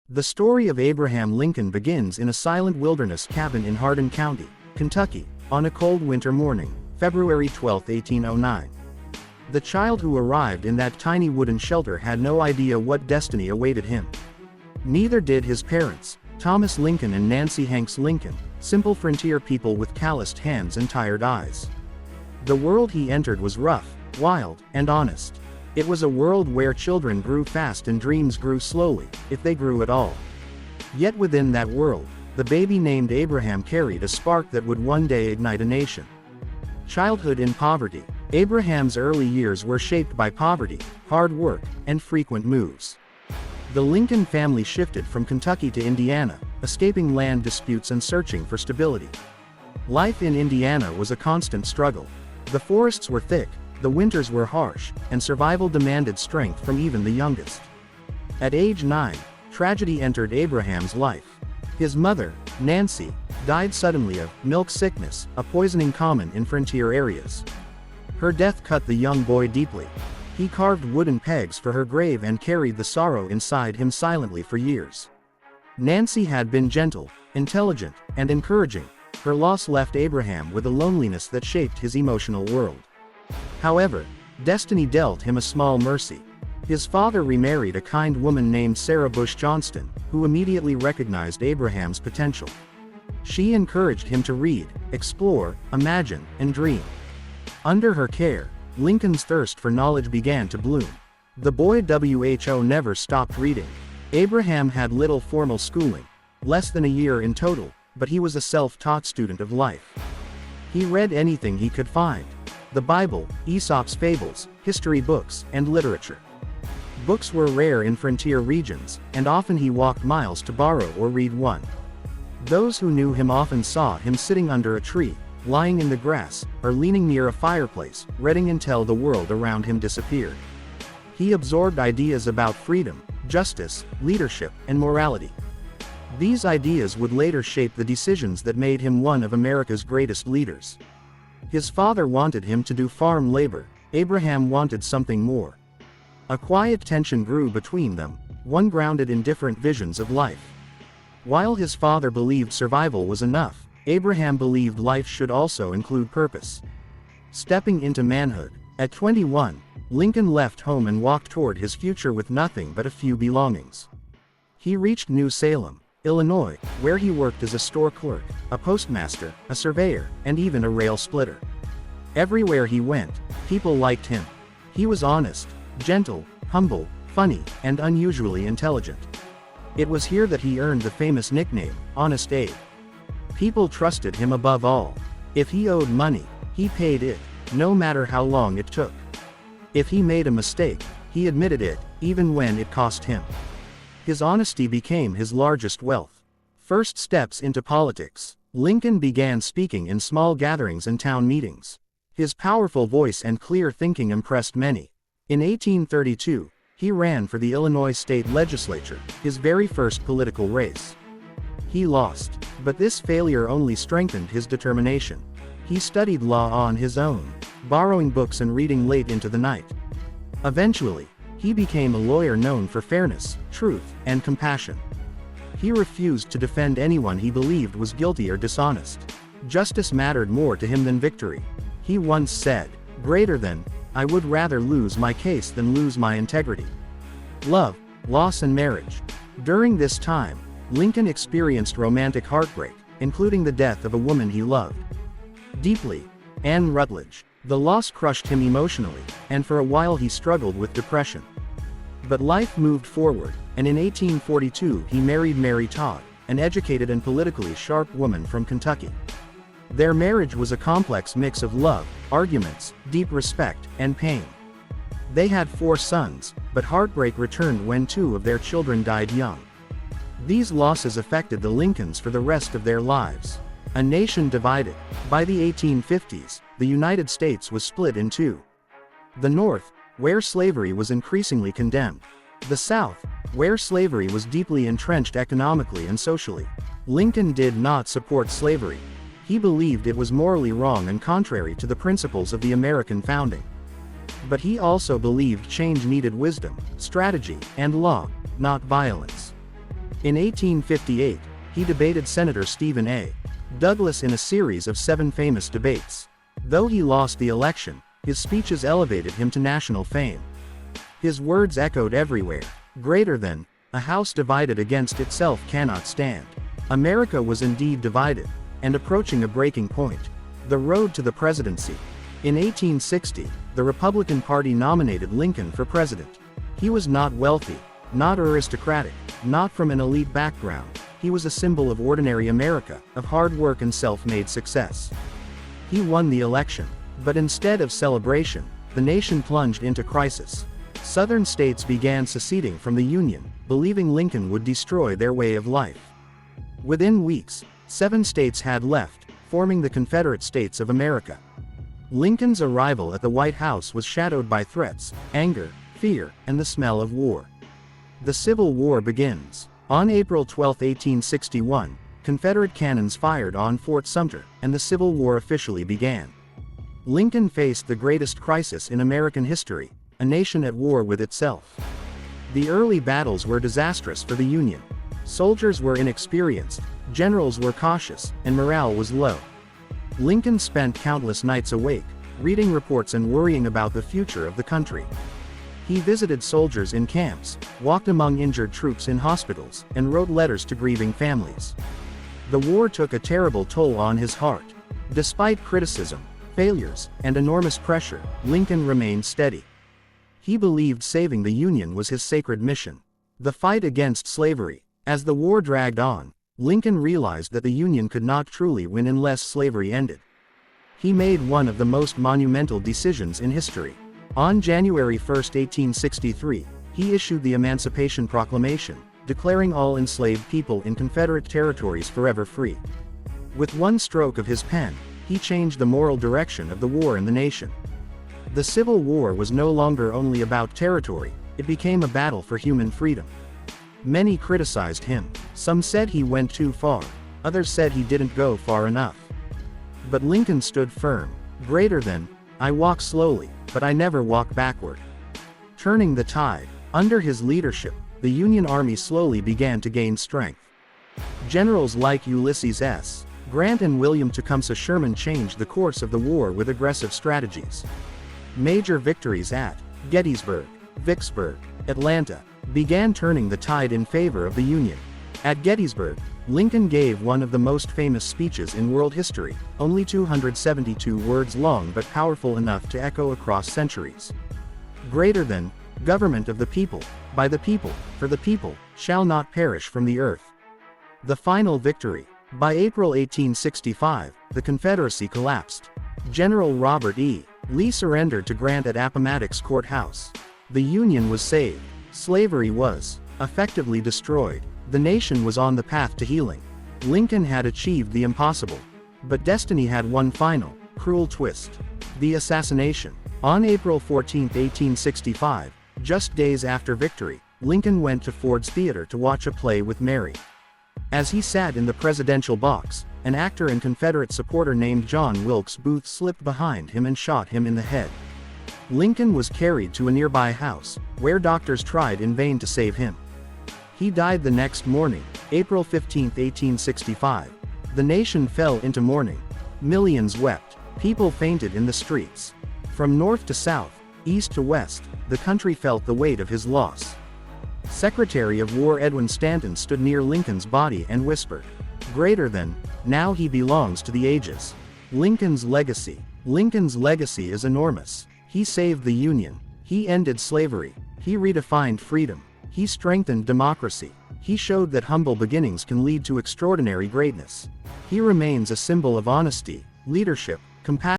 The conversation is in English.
The story of Abraham Lincoln begins in a silent wilderness cabin in Hardin County, Kentucky, on a cold winter morning, February 12, 1809. The child who arrived in that tiny wooden shelter had no idea what destiny awaited him. Neither did his parents, Thomas Lincoln and Nancy Hanks Lincoln, simple frontier people with calloused hands and tired eyes. The world he entered was rough, wild, and honest. It was a world where children grew fast and dreams grew slowly, if they grew at all. Yet within that world, the baby named Abraham carried a spark that would one day ignite a nation. Childhood in poverty. Abraham's early years were shaped by poverty, hard work, and frequent moves. The Lincoln family shifted from Kentucky to Indiana, escaping land disputes and searching for stability. Life in Indiana was a constant struggle. The forests were thick, the winters were harsh, and survival demanded strength from even the youngest. At age 9, tragedy entered Abraham's life. His mother, Nancy, died suddenly of milk sickness, a poisoning common in frontier areas. Her death cut the young boy deeply. He carved wooden pegs for her grave and carried the sorrow inside him silently for years. Nancy had been gentle, intelligent, and encouraging. Her loss left Abraham with a loneliness that shaped his emotional world. However, destiny dealt him a small mercy. His father remarried a kind woman named Sarah Bush Johnston, who immediately recognized Abraham's potential. She encouraged him to read, explore, imagine, and dream. Under her care, Lincoln's thirst for knowledge began to bloom. The boy never stopped reading. Abraham had little formal schooling, less than a year in total, but he was a self-taught student of life. He read anything he could find: the Bible, Aesop's fables, history books, and literature. Books were rare in frontier regions, and often he walked miles to borrow or read one. Those who knew him often saw him sitting under a tree, lying in the grass, or leaning near a fireplace, reading until the world around him disappeared. He absorbed ideas about freedom, justice, leadership, and morality. These ideas would later shape the decisions that made him one of America's greatest leaders. His father wanted him to do farm labor. Abraham wanted something more. A quiet tension grew between them, one grounded in different visions of life. While his father believed survival was enough, Abraham believed life should also include purpose. Stepping into manhood, at 21, Lincoln left home and walked toward his future with nothing but a few belongings. He reached New Salem, Illinois, where he worked as a store clerk, a postmaster, a surveyor, and even a rail splitter. Everywhere he went, people liked him. He was honest, gentle, humble, funny, and unusually intelligent. It was here that he earned the famous nickname, Honest Abe. People trusted him above all. If he owed money, he paid it, no matter how long it took. If he made a mistake, he admitted it, even when it cost him. His honesty became his largest wealth. First steps into politics. Lincoln began speaking in small gatherings and town meetings. His powerful voice and clear thinking impressed many. In 1832, he ran for the Illinois state legislature, his very first political race. He lost, but this failure only strengthened his determination. He studied law on his own, borrowing books and reading late into the night. Eventually, he became a lawyer known for fairness, truth, and compassion. He refused to defend anyone he believed was guilty or dishonest. Justice mattered more to him than victory. He once said, "Greater than, I would rather lose my case than lose my integrity." Love, loss, and marriage. During this time, Lincoln experienced romantic heartbreak, including the death of a woman he loved deeply, Anne Rutledge. The loss crushed him emotionally, and for a while he struggled with depression. But life moved forward, and in 1842 he married Mary Todd, an educated and politically sharp woman from Kentucky. Their marriage was a complex mix of love, arguments, deep respect, and pain. They had 4 sons, but heartbreak returned when 2 of their children died young. These losses affected the Lincolns for the rest of their lives. A nation divided. By the 1850s, the United States was split in two. The North, where slavery was increasingly condemned. The South, where slavery was deeply entrenched economically and socially. Lincoln did not support slavery. He believed it was morally wrong and contrary to the principles of the American founding. But he also believed change needed wisdom, strategy, and law, not violence. In 1858, he debated Senator Stephen A. Douglas in a series of 7 famous debates. Though he lost the election, his speeches elevated him to national fame. His words echoed everywhere. Greater than, "A house divided against itself cannot stand." America was indeed divided, and approaching a breaking point. The road to the presidency. In 1860, the Republican Party nominated Lincoln for president. He was not wealthy, not aristocratic, not from an elite background. He was a symbol of ordinary America, of hard work and self-made success. He won the election, but instead of celebration, the nation plunged into crisis. Southern states began seceding from the Union, believing Lincoln would destroy their way of life. Within weeks, 7 states had left, forming the Confederate States of America. Lincoln's arrival at the White House was shadowed by threats, anger, fear, and the smell of war. The Civil War begins. On April 12, 1861, Confederate cannons fired on Fort Sumter, and the Civil War officially began. Lincoln faced the greatest crisis in American history, a nation at war with itself. The early battles were disastrous for the Union. Soldiers were inexperienced, generals were cautious, and morale was low. Lincoln spent countless nights awake, reading reports and worrying about the future of the country. He visited soldiers in camps, walked among injured troops in hospitals, and wrote letters to grieving families. The war took a terrible toll on his heart. Despite criticism, failures, and enormous pressure, Lincoln remained steady. He believed saving the Union was his sacred mission. The fight against slavery. As the war dragged on, Lincoln realized that the Union could not truly win unless slavery ended. He made one of the most monumental decisions in history. On January 1, 1863, he issued the Emancipation Proclamation, declaring all enslaved people in Confederate territories forever free. With one stroke of his pen, he changed the moral direction of the war in the nation. The Civil War was no longer only about territory, it became a battle for human freedom. Many criticized him. Some said he went too far, others said he didn't go far enough. But Lincoln stood firm. Greater than, "I walk slowly, but I never walk backward." Turning the tide. Under his leadership, the Union Army slowly began to gain strength. Generals like Ulysses S. Grant and William Tecumseh Sherman changed the course of the war with aggressive strategies. Major victories at Gettysburg, Vicksburg, Atlanta, began turning the tide in favor of the Union. At Gettysburg, Lincoln gave one of the most famous speeches in world history, only 272 words long but powerful enough to echo across centuries. Greater than, "Government of the people, by the people, for the people, shall not perish from the earth." The final victory. By April 1865, the Confederacy collapsed. General Robert E. Lee surrendered to Grant at Appomattox Courthouse. The Union was saved. Slavery was effectively destroyed. The nation was on the path to healing. Lincoln had achieved the impossible. But destiny had one final, cruel twist. The assassination. On April 14, 1865, just days after victory, Lincoln went to Ford's Theater to watch a play with Mary. As he sat in the presidential box, an actor and Confederate supporter named John Wilkes Booth slipped behind him and shot him in the head. Lincoln was carried to a nearby house, where doctors tried in vain to save him. He died the next morning, April 15, 1865. The nation fell into mourning. Millions wept. People fainted in the streets. From north to south, east to west, the country felt the weight of his loss. Secretary of War Edwin Stanton stood near Lincoln's body and whispered, "Greater than, now he belongs to the ages." Lincoln's legacy. Lincoln's legacy is enormous. He saved the Union. He ended slavery. He redefined freedom. He strengthened democracy. He showed that humble beginnings can lead to extraordinary greatness. He remains a symbol of honesty, leadership, compassion.